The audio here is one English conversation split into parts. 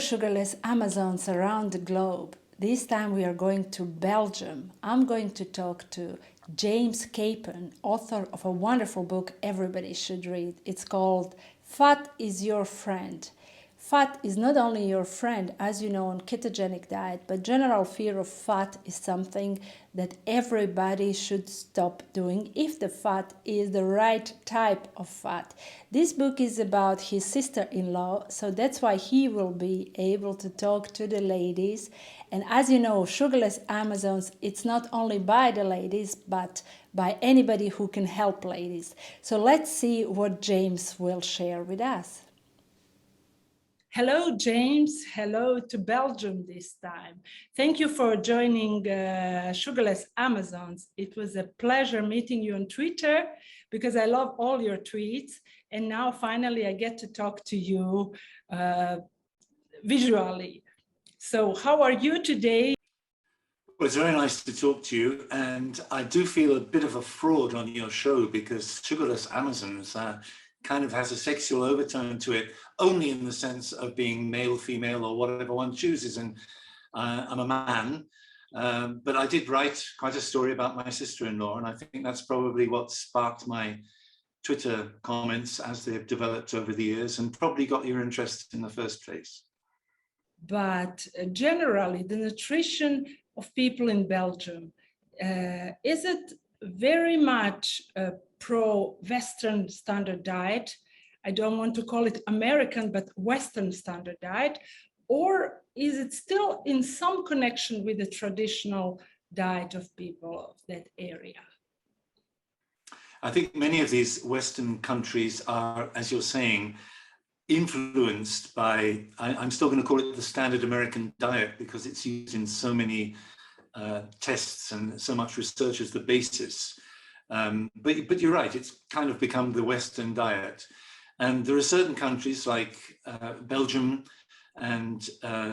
Sugarless Amazons around the globe. This time we are going to Belgium. I'm going to talk to James Capon, author of a wonderful book everybody should read. It's called Fat is Your Friend. Fat is not only your friend, as you know, on ketogenic diet, but general fear of fat is something that everybody should stop doing if the fat is the right type of fat. This book is about his sister-in-law, so that's why he will be able to talk to the ladies. And as you know, Sugarless Amazons, it's not only by the ladies, but by anybody who can help ladies. So let's see what James will share with us. Hello, James. Hello to Belgium this time. Thank you for joining Sugarless Amazons. It was a pleasure meeting you on Twitter because I love all your tweets. And now finally I get to talk to you visually. So how are you today? Well, it's very nice to talk to you. And I do feel a bit of a fraud on your show because Sugarless Amazons kind of has a sexual overtone to it, only in the sense of being male, female, or whatever one chooses. And I'm a man, but I did write quite a story about my sister-in-law, and I think that's probably what sparked my Twitter comments as they've developed over the years and probably got your interest in the first place. But generally, the nutrition of people in Belgium, is it very much pro-Western standard diet? I don't want to call it American, but Western standard diet. Or is it still in some connection with the traditional diet of people of that area? I think many of these Western countries are, as you're saying, influenced by, I'm still going to call it the standard American diet because it's used in so many tests and so much research as the basis. But you're right, it's kind of become the Western diet. And there are certain countries like Belgium and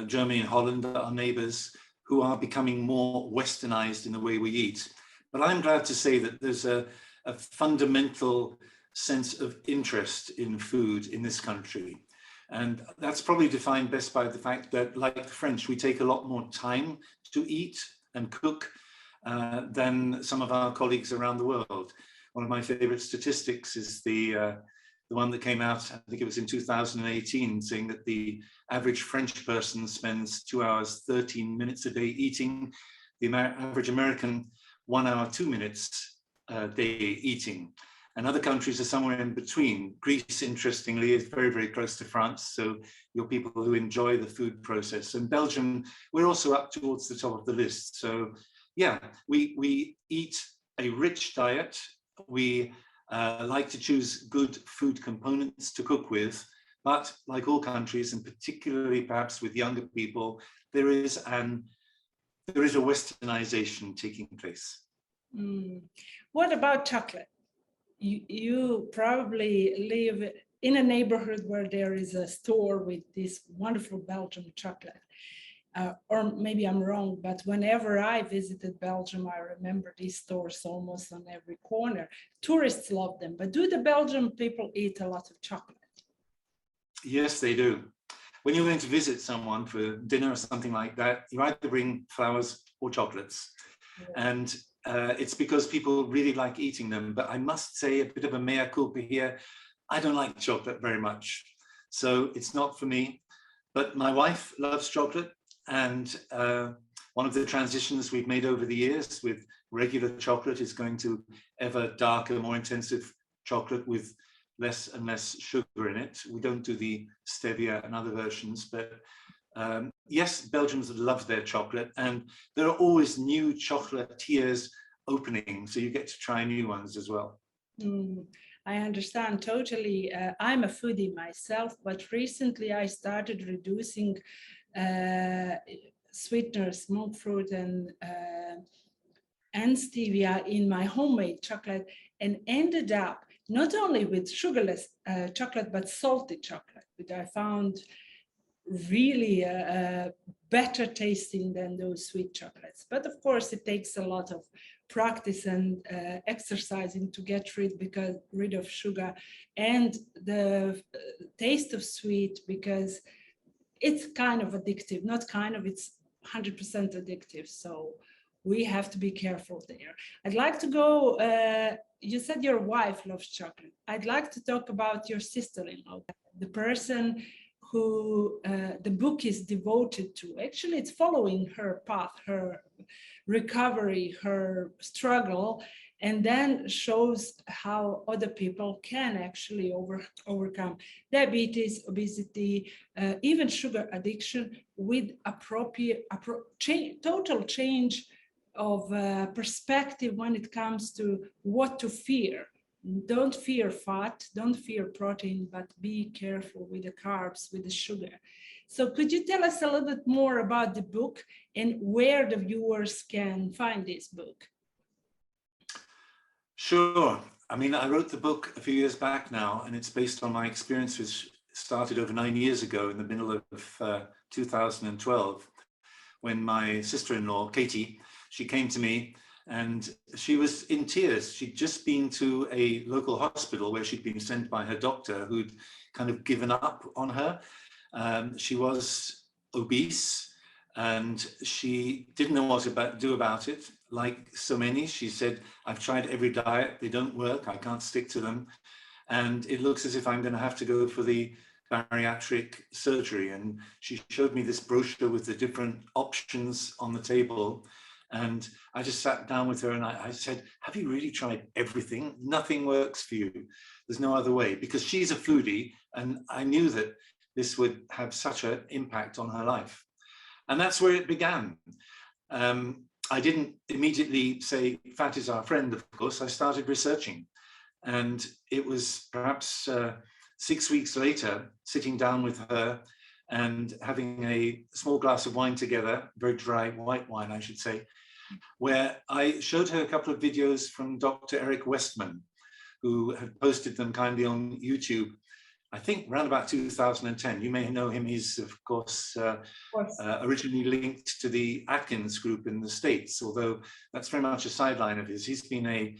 Germany and Holland, our neighbors, who are becoming more Westernized in the way we eat. But I'm glad to say that there's a fundamental sense of interest in food in this country. And that's probably defined best by the fact that, like the French, we take a lot more time to eat and cook than some of our colleagues around the world. One of my favorite statistics is the one that came out, I think it was in 2018, saying that the average French person spends 2 hours, 13 minutes a day eating. The average American, 1 hour, 2 minutes a day eating. And other countries are somewhere in between. Greece, interestingly, is very, very close to France. So you're people who enjoy the food process. And Belgium, we're also up towards the top of the list. So yeah, we eat a rich diet. We like to choose good food components to cook with. But like all countries, and particularly perhaps with younger people, there is a westernization taking place. What about chocolate? You probably live in a neighborhood where there is a store with this wonderful Belgian chocolate. Or maybe I'm wrong, but whenever I visited Belgium, I remember these stores almost on every corner. Tourists love them, but do the Belgian people eat a lot of chocolate? Yes, they do. When you're going to visit someone for dinner or something like that, you either bring flowers or chocolates. Yeah. And it's because people really like eating them. But I must say, a bit of a mea culpa here, I don't like chocolate very much. So it's not for me. But my wife loves chocolate. And one of the transitions we've made over the years with regular chocolate is going to ever darker, more intensive chocolate with less and less sugar in it. We don't do the stevia and other versions, but yes, Belgians love their chocolate, and there are always new chocolatiers opening, so you get to try new ones as well. I understand totally. I'm a foodie myself, but recently I started reducing sweeteners, monk fruit and stevia in my homemade chocolate, and ended up not only with sugarless chocolate, but salty chocolate, which I found really better tasting than those sweet chocolates. But of course, it takes a lot of practice and exercising to get rid of sugar and the taste of sweet, because it's kind of addictive, not kind of, it's 100% addictive. So we have to be careful there. I'd like to go, you said your wife loves chocolate. I'd like to talk about your sister-in-law, the person who the book is devoted to. Actually, it's following her path, her recovery, her struggle, and then shows how other people can actually overcome diabetes, obesity, even sugar addiction with appropriate total change of perspective when it comes to what to fear. Don't fear fat, don't fear protein, but be careful with the carbs, with the sugar. So could you tell us a little bit more about the book and where the viewers can find this book? Sure. I mean, I wrote the book a few years back now, and it's based on my experience, which started over 9 years ago in the middle of 2012, when my sister-in-law, Katie, she came to me and she was in tears. She'd just been to a local hospital where she'd been sent by her doctor, who'd kind of given up on her. She was obese and she didn't know what to do about it. Like so many, she said, I've tried every diet, they don't work, I can't stick to them. And it looks as if I'm going to have to go for the bariatric surgery. And she showed me this brochure with the different options on the table. And I just sat down with her and I said, have you really tried everything? Nothing works for you. There's no other way, because she's a foodie. And I knew that this would have such an impact on her life. And that's where it began. I didn't immediately say, fat is our friend, of course. I started researching. And it was perhaps 6 weeks later, sitting down with her and having a small glass of wine together, very dry white wine, I should say, where I showed her a couple of videos from Dr. Eric Westman, who had posted them kindly on YouTube, I think around about 2010. You may know him. He's, of course, originally linked to the Atkins group in the States, although that's very much a sideline of his. He's been a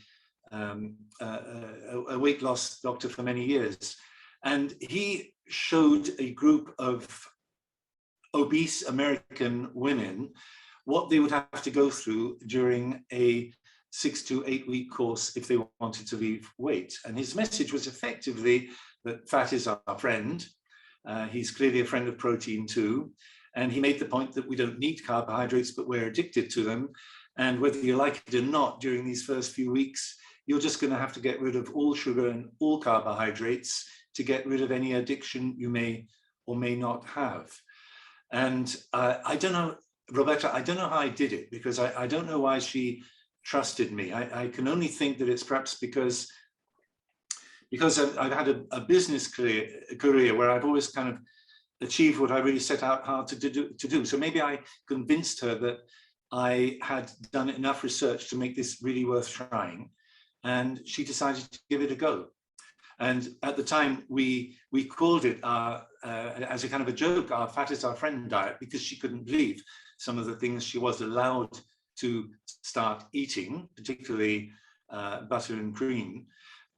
weight loss doctor for many years. And he showed a group of obese American women what they would have to go through during a 6 to 8 week course if they wanted to lose weight. And his message was effectively that fat is our friend. He's clearly a friend of protein too. And he made the point that we don't need carbohydrates, but we're addicted to them. And whether you like it or not, during these first few weeks, you're just going to have to get rid of all sugar and all carbohydrates to get rid of any addiction you may or may not have. And I don't know, Roberta, I don't know how I did it, because I don't know why she trusted me. I can only think that it's perhaps because I've had a business career where I've always kind of achieved what I really set out hard to do. So maybe I convinced her that I had done enough research to make this really worth trying. And she decided to give it a go. And at the time, we called it, as a kind of a joke, our fat is our friend diet, because she couldn't believe some of the things she was allowed to start eating, particularly butter and cream.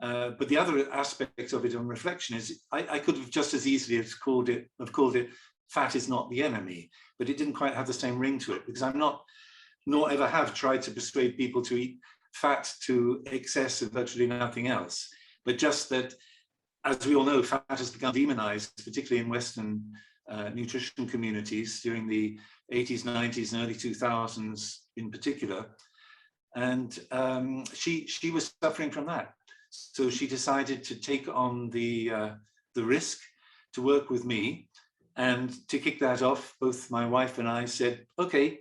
But the other aspect of it on reflection is I could have just as easily have called it fat is not the enemy, but it didn't quite have the same ring to it, because I'm not, nor ever have tried to persuade people to eat fat to excess and virtually nothing else. But just that, as we all know, fat has become demonized, particularly in Western nutrition communities during the 80s, 90s, and early 2000s in particular. And she was suffering from that. So she decided to take on the risk to work with me. And to kick that off, both my wife and I said, okay,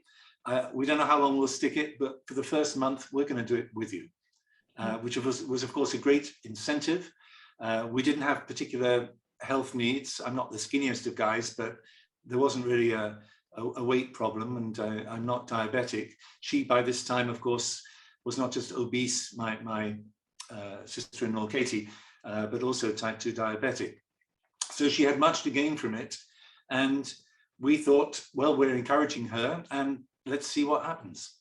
we don't know how long we'll stick it, but for the first month, we're going to do it with you. Which was of course a great incentive. We didn't have particular health needs. I'm not the skinniest of guys, but there wasn't really a weight problem, and I'm not diabetic. She, by this time, of course, was not just obese, my sister-in-law Katie, but also type 2 diabetic. So she had much to gain from it. And we thought, well, we're encouraging her, and let's see what happens.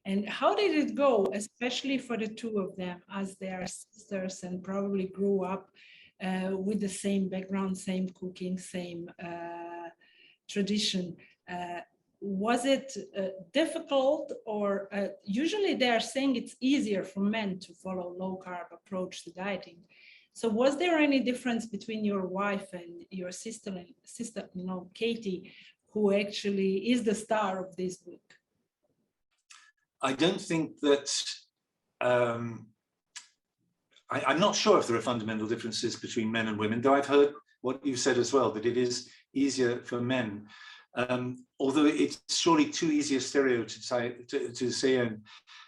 And how did it go, especially for the two of them, as they are sisters and probably grew up with the same background, same cooking, same tradition. Was it difficult, or usually they are saying it's easier for men to follow low carb approach to dieting. So was there any difference between your wife and your sister-in-law, Katie, who actually is the star of this book? I don't think that, I'm not sure if there are fundamental differences between men and women, though I've heard what you said as well, that it is easier for men. Although it's surely too easy a stereotype to say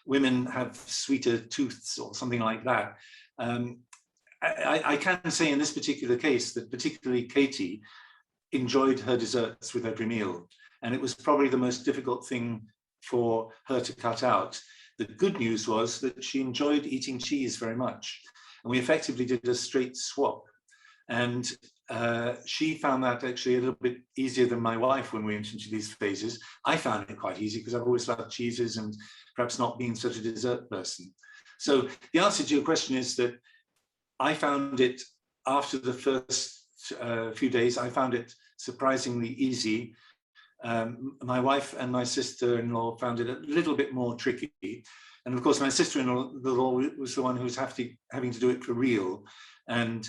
women have sweeter tooths or something like that. I can say in this particular case that particularly Katie enjoyed her desserts with every meal, and it was probably the most difficult thing for her to cut out. The good news was that she enjoyed eating cheese very much, and we effectively did a straight swap. And she found that actually a little bit easier than my wife when we went into these phases. I found it quite easy because I've always loved cheeses and perhaps not being such a dessert person. So the answer to your question is that I found it, after the first few days, I found it surprisingly easy. My wife and my sister-in-law found it a little bit more tricky. And of course, my sister-in-law was the one who was having to do it for real. And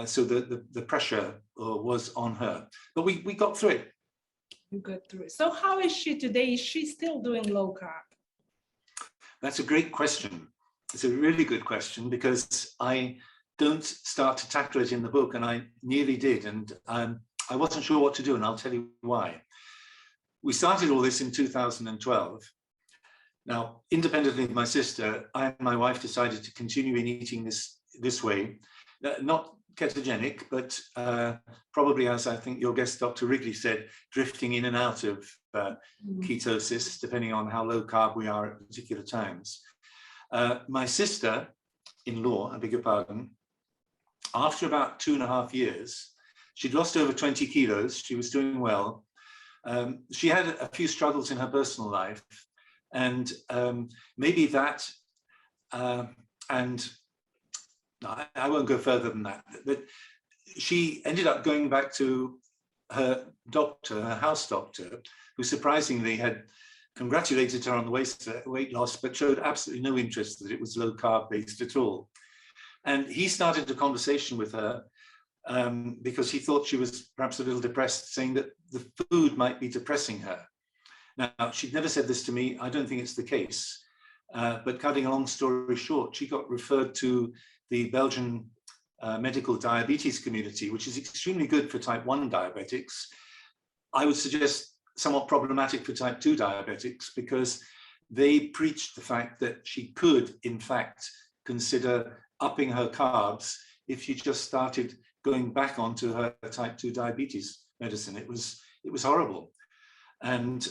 so the pressure was on her. But we got through it. You got through it. So how is she today? Is she still doing low carb? That's a great question. It's a really good question, because I don't start to tackle it in the book, and I nearly did. And I wasn't sure what to do, and I'll tell you why. We started all this in 2012. Now, independently of my sister, I and my wife decided to continue in eating this way, not ketogenic, but probably, as I think your guest, Dr. Wrigley, said, drifting in and out of ketosis, depending on how low carb we are at particular times. My sister-in-law, I beg your pardon, after about 2.5 years, she'd lost over 20 kilos. She was doing well. She had a few struggles in her personal life, and maybe that, and I won't go further than that, but she ended up going back to her doctor, her house doctor, who surprisingly had congratulated her on the weight loss, but showed absolutely no interest that it was low carb based at all. And he started a conversation with her because he thought she was perhaps a little depressed, saying that the food might be depressing her. Now, she'd never said this to me. I don't think it's the case. But cutting a long story short, she got referred to the Belgian medical diabetes community, which is extremely good for type 1 diabetics. I would suggest somewhat problematic for type 2 diabetics, because they preached the fact that she could, in fact, consider upping her carbs if she just started going back onto her type 2 diabetes medicine. It was horrible. And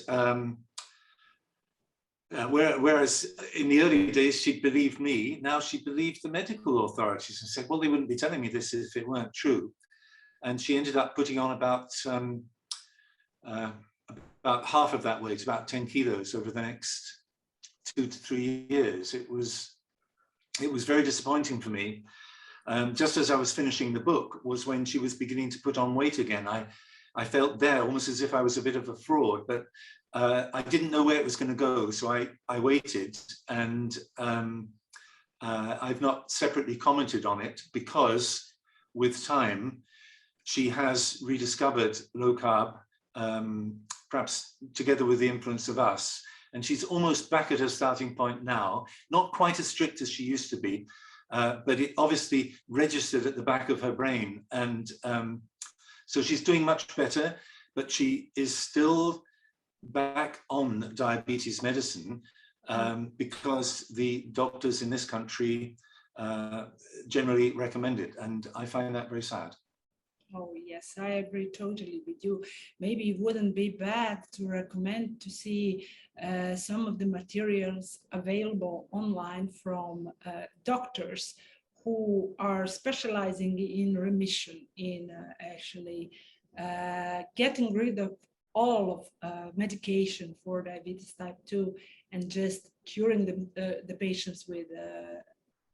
whereas in the early days she'd believed me, now she believed the medical authorities and said, well, they wouldn't be telling me this if it weren't true. And she ended up putting on about half of that weight, about 10 kilos over the next 2 to 3 years. It was very disappointing for me. Just as I was finishing the book was when she was beginning to put on weight again. I felt there almost as if I was a bit of a fraud, but I didn't know where it was going to go. So I waited, and I've not separately commented on it, because with time, she has rediscovered low carb, perhaps together with the influence of us. And she's almost back at her starting point now, not quite as strict as she used to be, but it obviously registered at the back of her brain. And so she's doing much better, but she is still back on diabetes medicine because the doctors in this country generally recommend it. And I find that very sad. Oh, yes, I agree totally with you. Maybe it wouldn't be bad to recommend to see some of the materials available online from doctors who are specializing in remission, in actually getting rid of all of medication for diabetes type 2 and just curing the patients with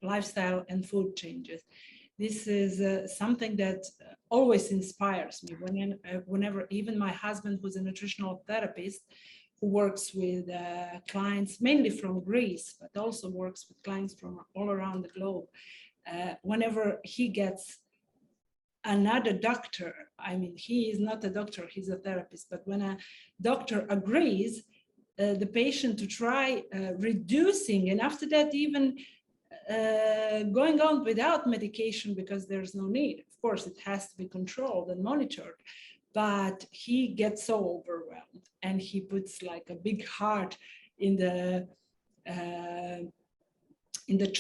lifestyle and food changes. This is something that always inspires me. Whenever even my husband, who's a nutritional therapist, who works with clients mainly from Greece, but also works with clients from all around the globe, whenever he gets another doctor, I mean, he is not a doctor, he's a therapist, but when a doctor agrees, the patient to try reducing, and after that even going on without medication because there's no need. Of course, it has to be controlled and monitored, but he gets so overwhelmed and he puts like a big heart in the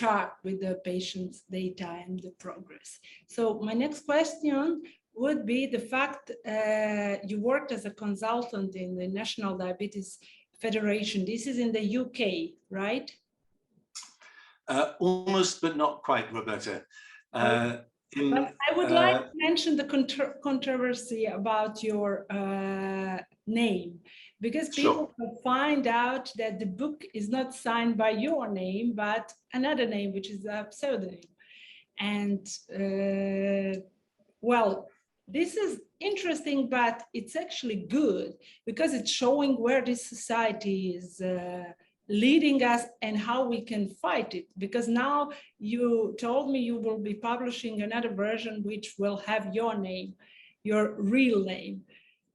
chart with the patient's data and the progress. So my next question would be the fact you worked as a consultant in the National Diabetes Federation. This is in the UK, right? Almost, but not quite, Roberta. But I would like to mention the controversy about your name, because people will find out that the book is not signed by your name, but another name, which is a pseudonym. And well, this is interesting, but it's actually good because it's showing where this society is leading us and how we can fight it. Because now you told me you will be publishing another version which will have your name, your real name.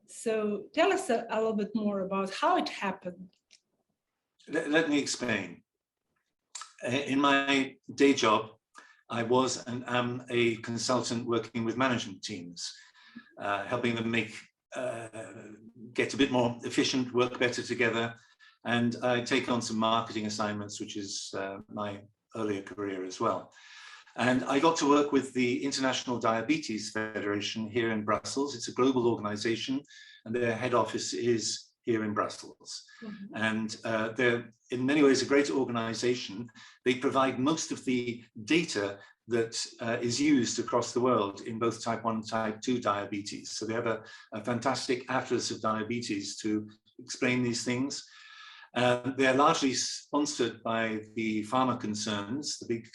So tell us a little bit more about how it happened. Let me explain. In my day job, I was and am a consultant working with management teams, helping them get a bit more efficient, work better together. And I take on some marketing assignments, which is my earlier career as well. And I got to work with the International Diabetes Federation here in Brussels. It's a global organization, and their head office is here in Brussels. Mm-hmm. And they're in many ways a great organization. They provide most of the data that is used across the world in both type 1 and type 2 diabetes. So they have a fantastic atlas of diabetes to explain these things. They are largely sponsored by the pharma concerns, the big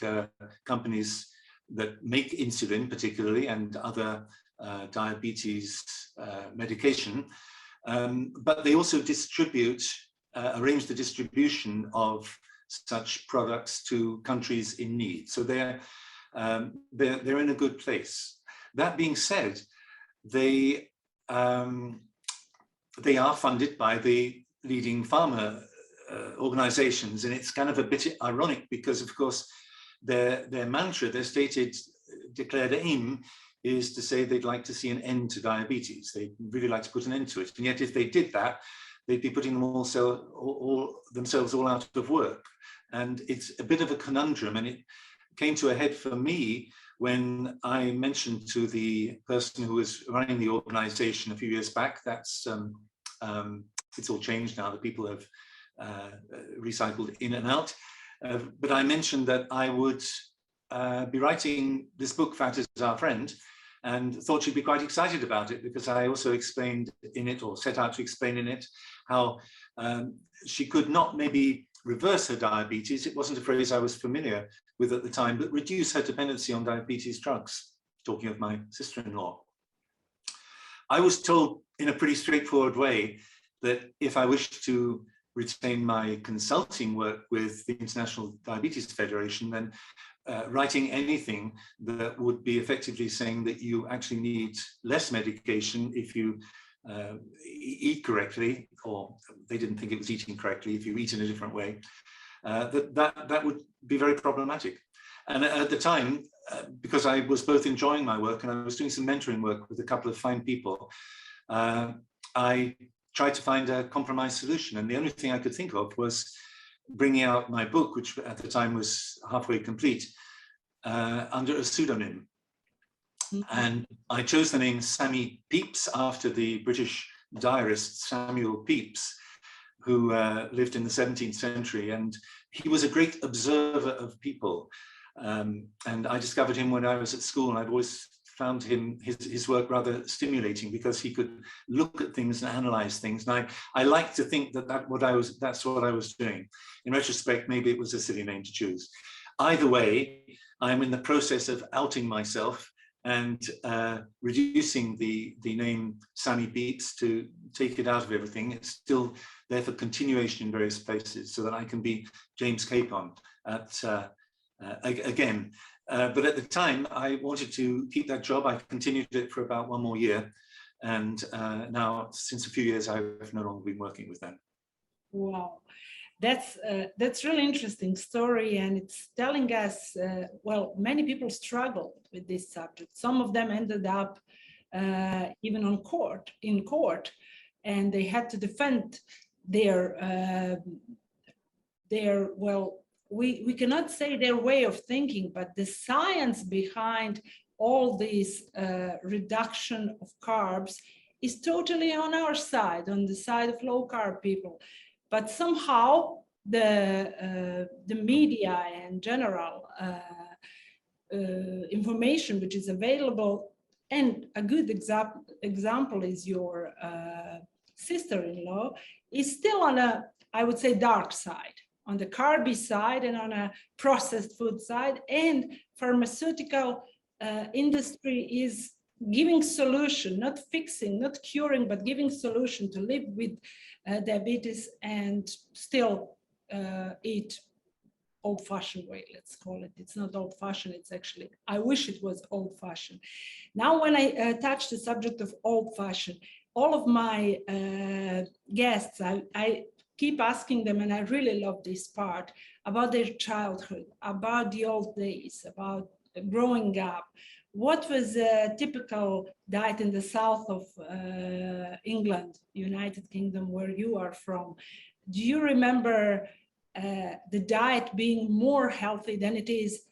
companies that make insulin particularly and other diabetes medication. But they also arrange the distribution of such products to countries in need. So they're in a good place. That being said, they are funded by the leading pharma organizations, and it's kind of a bit ironic because, of course, their mantra, their declared aim is to say they'd like to see an end to diabetes. They'd really like to put an end to it. And yet if they did that, they'd be putting them themselves all out of work. And it's a bit of a conundrum. And it came to a head for me when I mentioned to the person who was running the organization a few years back, it's all changed now, the people have recycled in and out. But I mentioned that I would be writing this book, Fat is Our Friend, and thought she'd be quite excited about it because I also explained in it, or set out to explain in it, how she could not maybe reverse her diabetes. It wasn't a phrase I was familiar with at the time, but reduce her dependency on diabetes drugs, talking of my sister-in-law. I was told in a pretty straightforward way that if I wished to retain my consulting work with the International Diabetes Federation, then writing anything that would be effectively saying that you actually need less medication if you eat correctly, or they didn't think it was eating correctly, if you eat in a different way, that would be very problematic. And at the time, because I was both enjoying my work and I was doing some mentoring work with a couple of fine people, I tried to find a compromise solution. And the only thing I could think of was bringing out my book, which at the time was halfway complete, under a pseudonym. Mm-hmm. And I chose the name Sammy Pepys after the British diarist Samuel Pepys, who lived in the 17th century. And he was a great observer of people. And I discovered him when I was at school, and I've always found his work rather stimulating because he could look at things and analyze things. And I like to think that's what I was doing. In retrospect, maybe it was a silly name to choose. Either way, I'm in the process of outing myself and reducing the name Sammy Beats to take it out of everything. It's still there for continuation in various places so that I can be James Capon again. But at the time, I wanted to keep that job. I continued it for about 1 more year. And now, since a few years, I've no longer been working with them. Wow. That's really interesting story, and it's telling us, well, many people struggled with this subject. Some of them ended up even in court, and they had to defend their well, we cannot say their way of thinking, but the science behind all this reduction of carbs is totally on our side, on the side of low carb people. But somehow the media and general information which is available, and a good example is your sister-in-law, is still on a, I would say, dark side, on the carby side and on a processed food side, and pharmaceutical industry is giving solution, not fixing, not curing, but giving solution to live with diabetes and still eat old-fashioned way, let's call it. It's not old-fashioned, it's actually, I wish it was old-fashioned. Now, when I touch the subject of old-fashioned, all of my guests, I keep asking them, and I really love this part, about their childhood, about the old days, about growing up. What was a typical diet in the south of England, United Kingdom, where you are from? Do you remember the diet being more healthy than it is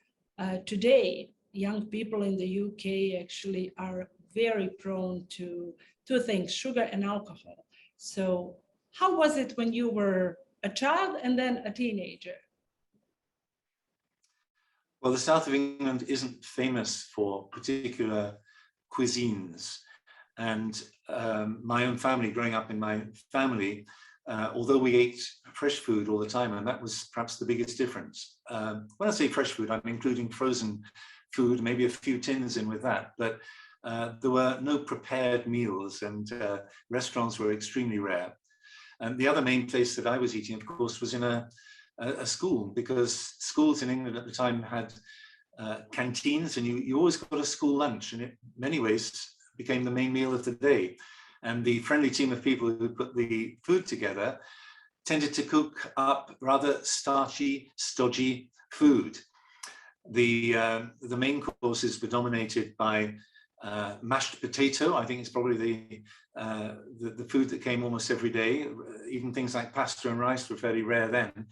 today? Young people in the UK actually are very prone to two things, sugar and alcohol. So how was it when you were a child and then a teenager? Well, the south of England isn't famous for particular cuisines. And my own family, growing up in my family, although we ate fresh food all the time, and that was perhaps the biggest difference. When I say fresh food, I'm including frozen food, maybe a few tins in with that, but there were no prepared meals, and restaurants were extremely rare. And the other main place that I was eating, of course, was in a school, because schools in England at the time had canteens, and you always got a school lunch, and it, in many ways, became the main meal of the day. And the friendly team of people who put the food together tended to cook up rather starchy, stodgy food. The main courses were dominated by mashed potato. I think it's probably the food that came almost every day. Even things like pasta and rice were fairly rare then.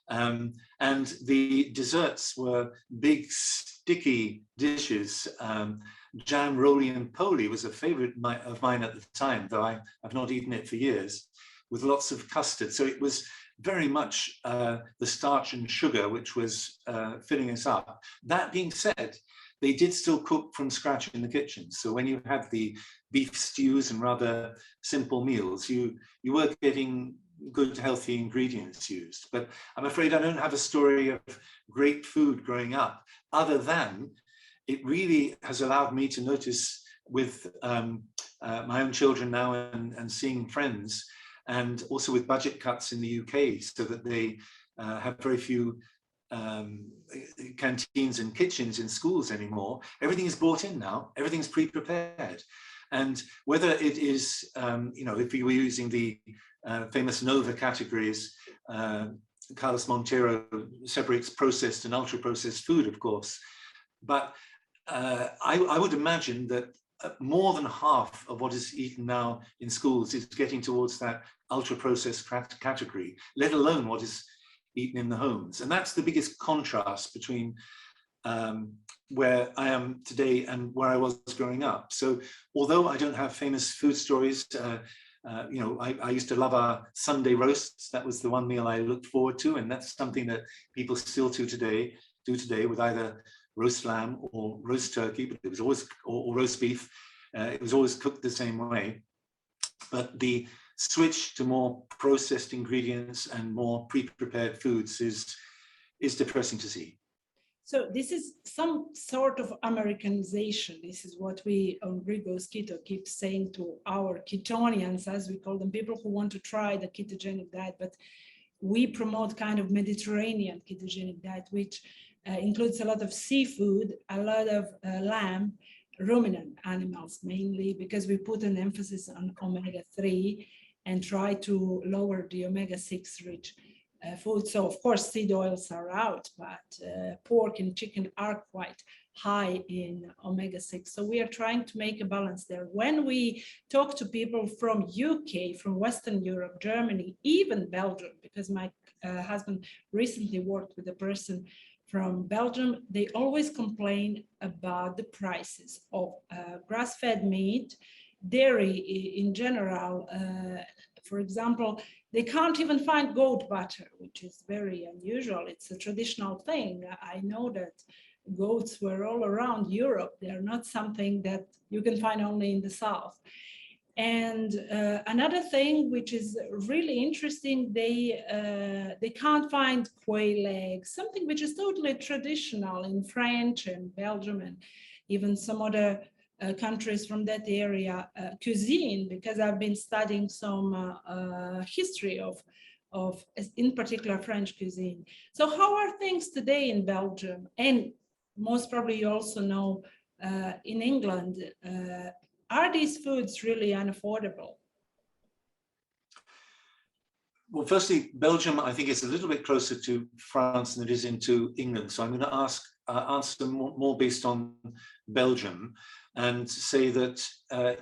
And the desserts were big, sticky dishes. Jam, roly, and poly was a favorite of mine at the time, though I've not eaten it for years, with lots of custard. So it was very much the starch and sugar which was filling us up. That being said, they did still cook from scratch in the kitchen. So when you had the beef stews and rather simple meals, you were getting good, healthy ingredients used. But I'm afraid I don't have a story of great food growing up, other than it really has allowed me to notice with my own children now and seeing friends, and also with budget cuts in the UK, so that they have very few canteens and kitchens in schools anymore. Everything is brought in now, everything's pre-prepared. And whether it is, if we were using the famous NOVA categories, Carlos Montero separates processed and ultra-processed food, of course. But I would imagine that more than half of what is eaten now in schools is getting towards that ultra-processed category, let alone what is eaten in the homes. And that's the biggest contrast between where I am today and where I was growing up. So although I don't have famous food stories, I used to love our Sunday roasts. That was the one meal I looked forward to, and that's something that people still do today with either roast lamb or roast turkey, but it was always, or roast beef. It was always cooked the same way. But the switch to more processed ingredients and more pre-prepared foods is depressing to see. So this is some sort of Americanization. This is what we on Greek Goes Keto keep saying to our ketonians, as we call them, people who want to try the ketogenic diet, but we promote kind of Mediterranean ketogenic diet, which includes a lot of seafood, a lot of lamb, ruminant animals mainly, because we put an emphasis on omega-3 and try to lower the omega-6 rich food. So of course, seed oils are out, but pork and chicken are quite high in omega-6. So we are trying to make a balance there. When we talk to people from UK, from Western Europe, Germany, even Belgium, because my husband recently worked with a person from Belgium, they always complain about the prices of grass-fed meat, dairy in general. For example, they can't even find goat butter, which is very unusual. It's a traditional thing. I know that goats were all around Europe. They are not something that you can find only in the south. And another thing which is really interesting, they can't find quail eggs, something which is totally traditional in French and Belgium and even some other countries from that area cuisine, because I've been studying some history of in particular French cuisine. So how are things today in Belgium? And most probably you also know in England, are these foods really unaffordable? Well, firstly, Belgium, I think, is a little bit closer to France than it is into England. So I'm going to answer more based on Belgium and say that,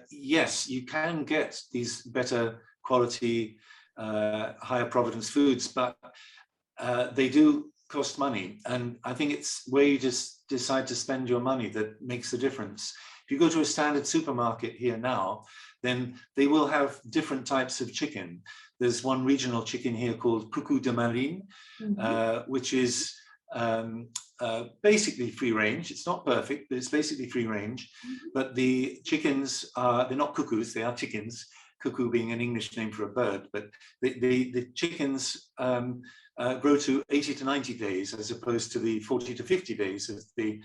yes, you can get these better quality, higher provenance foods, but they do cost money. And I think it's where you just decide to spend your money that makes the difference. If you go to a standard supermarket here now, then they will have different types of chicken. There's one regional chicken here called Coucou de Marine, which is basically free range. It's not perfect, but it's basically free range. But the chickens are, they're not cuckoos, they are chickens. Cuckoo being an English name for a bird, but the chickens grow to 80 to 90 days as opposed to the 40 to 50 days of the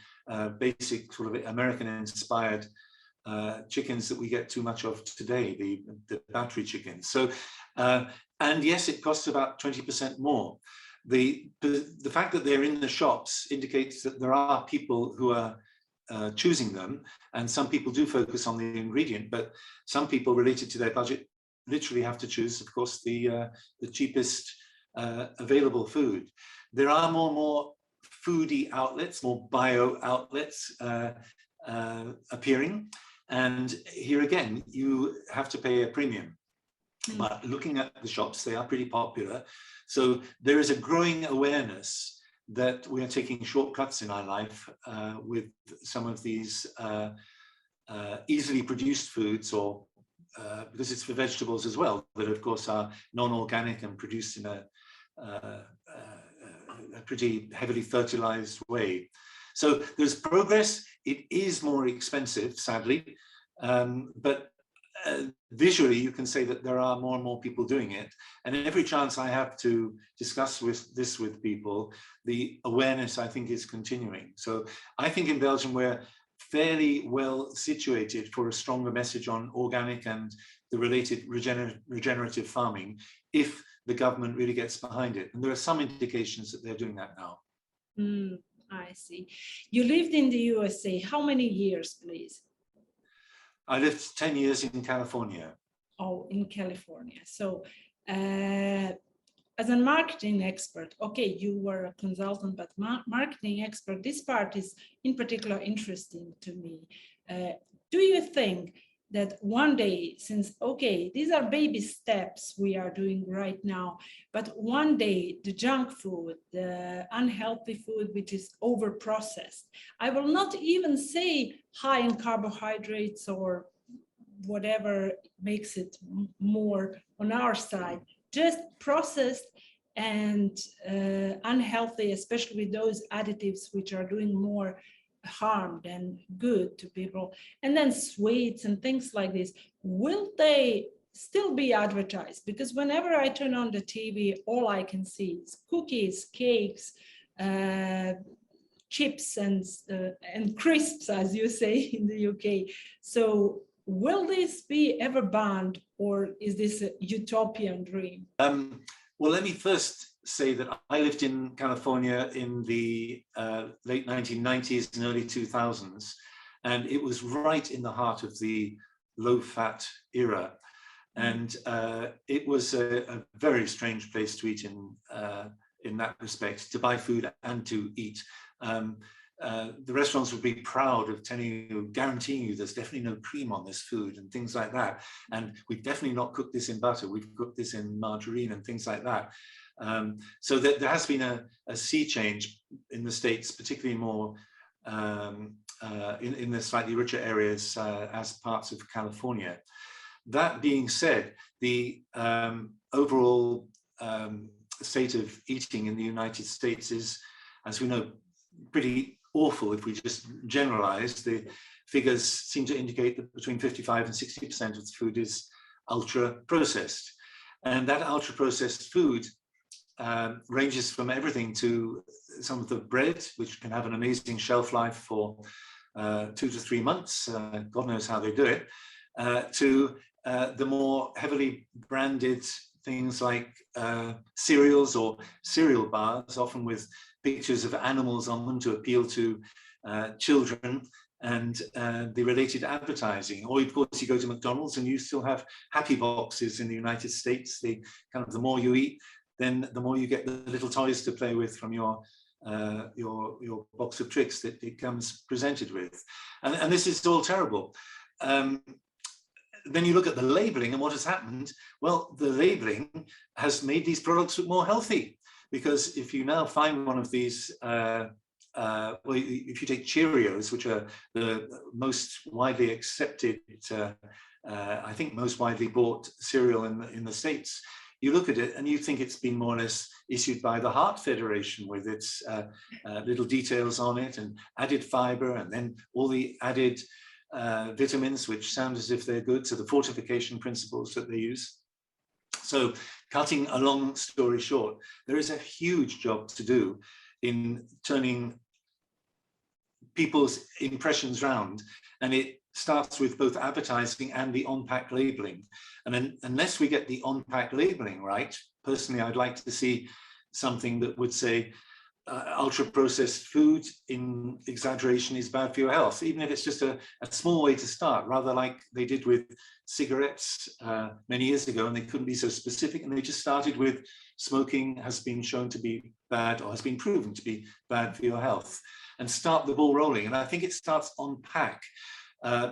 basic sort of American-inspired chickens that we get too much of today, the battery chickens. So, and yes, it costs about 20% more. The fact that they're in the shops indicates that there are people who are choosing them, and some people do focus on the ingredient, but some people related to their budget literally have to choose, of course, the cheapest available food. There are more foodie outlets, more bio outlets appearing, and here again you have to pay a premium. But looking at the shops, they are pretty popular. So there is a growing awareness that we are taking shortcuts in our life with some of these easily produced foods, or because it's for vegetables as well, that of course are non-organic and produced in a pretty heavily fertilized way. So there's progress. It is more expensive, sadly, but visually you can say that there are more and more people doing it, and every chance I have to discuss this with people, the awareness, I think, is continuing. So I think in Belgium we're fairly well situated for a stronger message on organic and the related regenerative farming if the government really gets behind it, and there are some indications that they're doing that now. I see. You lived in the USA. How many years, please? I lived 10 years in California. Oh, in California. So as a marketing expert, okay, you were a consultant, but marketing expert, this part is in particular interesting to me. Do you think that one day, since, okay, these are baby steps we are doing right now, but one day the junk food, the unhealthy food, which is over processed, I will not even say high in carbohydrates or whatever makes it more on our side, just processed and unhealthy, especially with those additives which are doing more harm than good to people, and then sweets and things like this, will they still be advertised? Because whenever I turn on the TV, all I can see is cookies, cakes, chips and crisps, as you say in the UK. So will this be ever banned, or is this a utopian dream? Well, let me first say that I lived in California in the late 1990s and early 2000s, and it was right in the heart of the low-fat era. And it was a very strange place to eat in that respect, to buy food and to eat. The restaurants would be proud of telling you, guaranteeing you there's definitely no cream on this food and things like that. And we've definitely not cooked this in butter, we've cooked this in margarine and things like that. So there has been a sea change in the States, particularly more in the slightly richer areas as parts of California. That being said, the overall state of eating in the United States is, as we know, pretty awful. If we just generalize, the figures seem to indicate that between 55 and 60% of the food is ultra processed. And that ultra processed food ranges from everything to some of the bread, which can have an amazing shelf life for 2 to 3 months, God knows how they do it, to the more heavily branded things like cereals or cereal bars, often with pictures of animals on them to appeal to children, and the related advertising. Or of course you go to McDonald's and you still have happy boxes in the United States. The more you eat, then the more you get the little toys to play with from your box of tricks that it comes presented with. And this is all terrible. Then you look at the labeling and what has happened. Well, the labeling has made these products look more healthy, because if you now find one of these, well, if you take Cheerios, which are the most widely accepted, I think most widely bought cereal in the States, you look at it and you think it's been more or less issued by the Heart Federation with its little details on it and added fiber and then all the added vitamins, which sound as if they're good, so the fortification principles that they use. So cutting a long story short, there is a huge job to do in turning people's impressions round, and it starts with both advertising and the on-pack labeling. And then, unless we get the on-pack labeling right, personally, I'd like to see something that would say ultra-processed food in exaggeration is bad for your health, even if it's just a small way to start, rather like they did with cigarettes many years ago, and they couldn't be so specific, and they just started with smoking has been shown to be bad, or has been proven to be bad for your health, and start the ball rolling. And I think it starts on pack.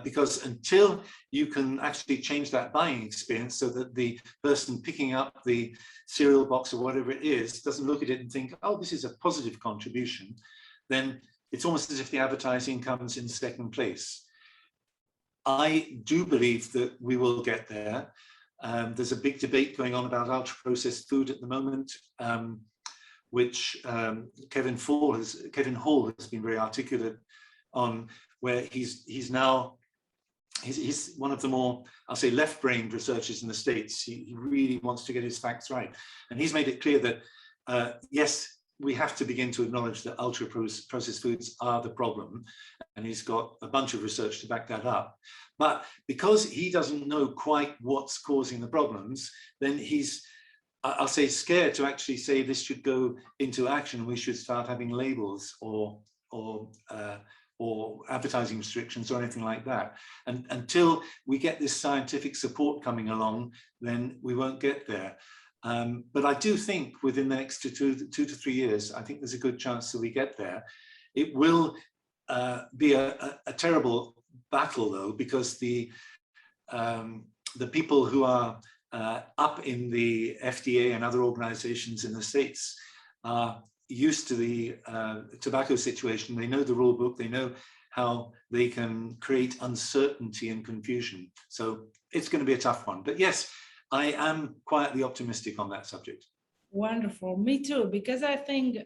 Because until you can actually change that buying experience so that the person picking up the cereal box or whatever it is doesn't look at it and think, oh, this is a positive contribution, then it's almost as if the advertising comes in second place. I do believe that we will get there. There's a big debate going on about ultra-processed food at the moment, which Kevin Hall has been very articulate on, where he's one of the more, I'll say, left-brained researchers in the States. He really wants to get his facts right. And he's made it clear that, yes, we have to begin to acknowledge that ultra-processed foods are the problem. And he's got a bunch of research to back that up. But because he doesn't know quite what's causing the problems, then he's, I'll say, scared to actually say this should go into action. We should start having labels or advertising restrictions or anything like that. And until we get this scientific support coming along, then we won't get there. But I do think within the next two to 3 years, I think there's a good chance that we get there. It will be a terrible battle, though, because the people who are up in the FDA and other organizations in the States are used to the tobacco situation. They know the rule book, they know how they can create uncertainty and confusion. So it's going to be a tough one. But yes, I am quietly optimistic on that subject. Wonderful, me too, because I think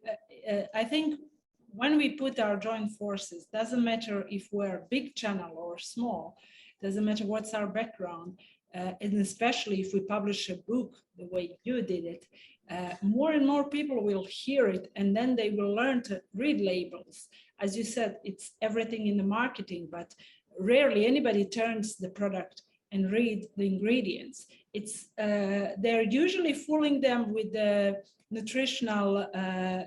when we put our joint forces, doesn't matter if we're big channel or small, doesn't matter what's our background, and especially if we publish a book the way you did it, more and more people will hear it, and then they will learn to read labels. As you said, it's everything in the marketing, but rarely anybody turns the product and read the ingredients. It's they're usually fooling them with the nutritional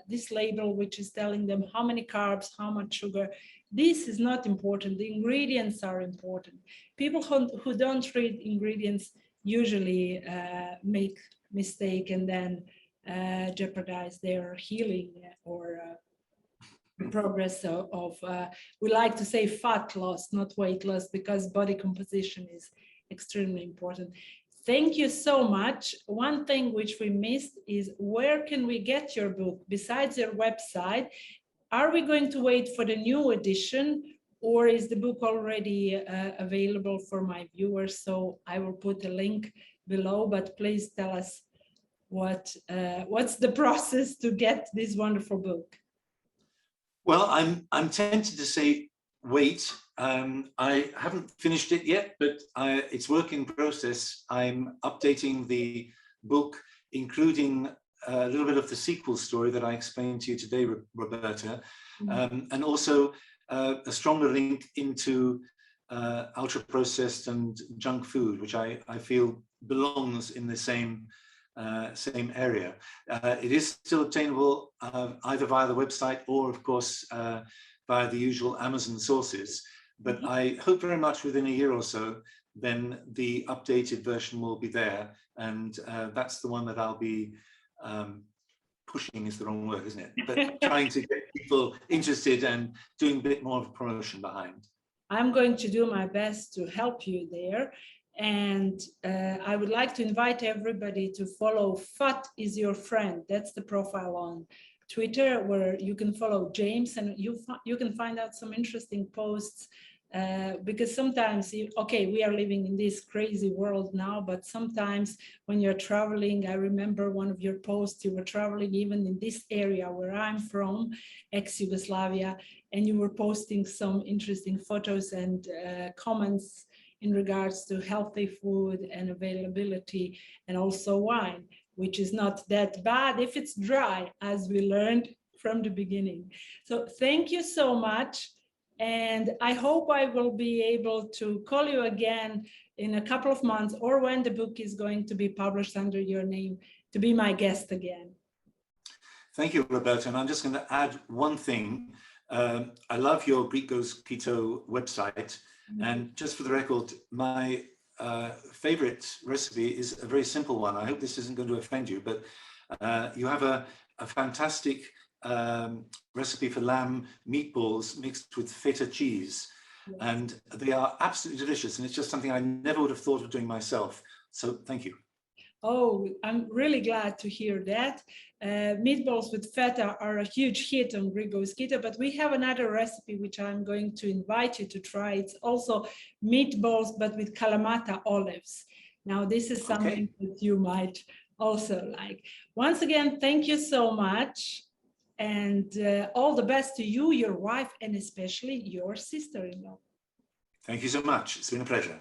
this label, which is telling them how many carbs, how much sugar. This is not important. The ingredients are important. People who don't read ingredients usually make mistake and then jeopardize their healing or progress of we like to say fat loss, not weight loss, because body composition is extremely important. Thank you so much. One thing which we missed is, where can we get your book besides your website? Are we going to wait for the new edition, or is the book already available for my viewers? So I will put a link below, but please tell us what's the process to get this wonderful book. Well, I'm tempted to say wait. I haven't finished it yet, but it's work in process. I'm updating the book, including a little bit of the sequel story that I explained to you today, Roberta, and also a stronger link into ultra-processed and junk food, which I feel belongs in the same area. It is still obtainable either via the website or, of course, via the usual Amazon sources. But I hope very much within a year or so, then the updated version will be there. And that's the one that I'll be pushing is the wrong word, isn't it? But trying to get people interested and doing a bit more of a promotion behind. I'm going to do my best to help you there. And I would like to invite everybody to follow Fat is Your Friend. That's the profile on Twitter, where you can follow James, and you can find out some interesting posts, because sometimes, we are living in this crazy world now, but sometimes when you're traveling, I remember one of your posts, you were traveling even in this area where I'm from, ex-Yugoslavia, and you were posting some interesting photos and comments in regards to healthy food and availability, and also wine, which is not that bad if it's dry, as we learned from the beginning. So thank you so much. And I hope I will be able to call you again in a couple of months, or when the book is going to be published under your name, to be my guest again. Thank you, Roberta. And I'm just going to add one thing. I love your Greek Goes Keto website. And just for the record, my favorite recipe is a very simple one. I hope this isn't going to offend you, but you have a fantastic recipe for lamb meatballs mixed with feta cheese. Yes. And they are absolutely delicious. And it's just something I never would have thought of doing myself. So thank you. Oh, I'm really glad to hear that. Meatballs with feta are a huge hit on Greek Goes Keto, but we have another recipe which I'm going to invite you to try. It's also meatballs, but with Kalamata olives. Now, this is something that you might also like. Once again, thank you so much. And all the best to you, your wife, and especially your sister-in-law. Thank you so much. It's been a pleasure.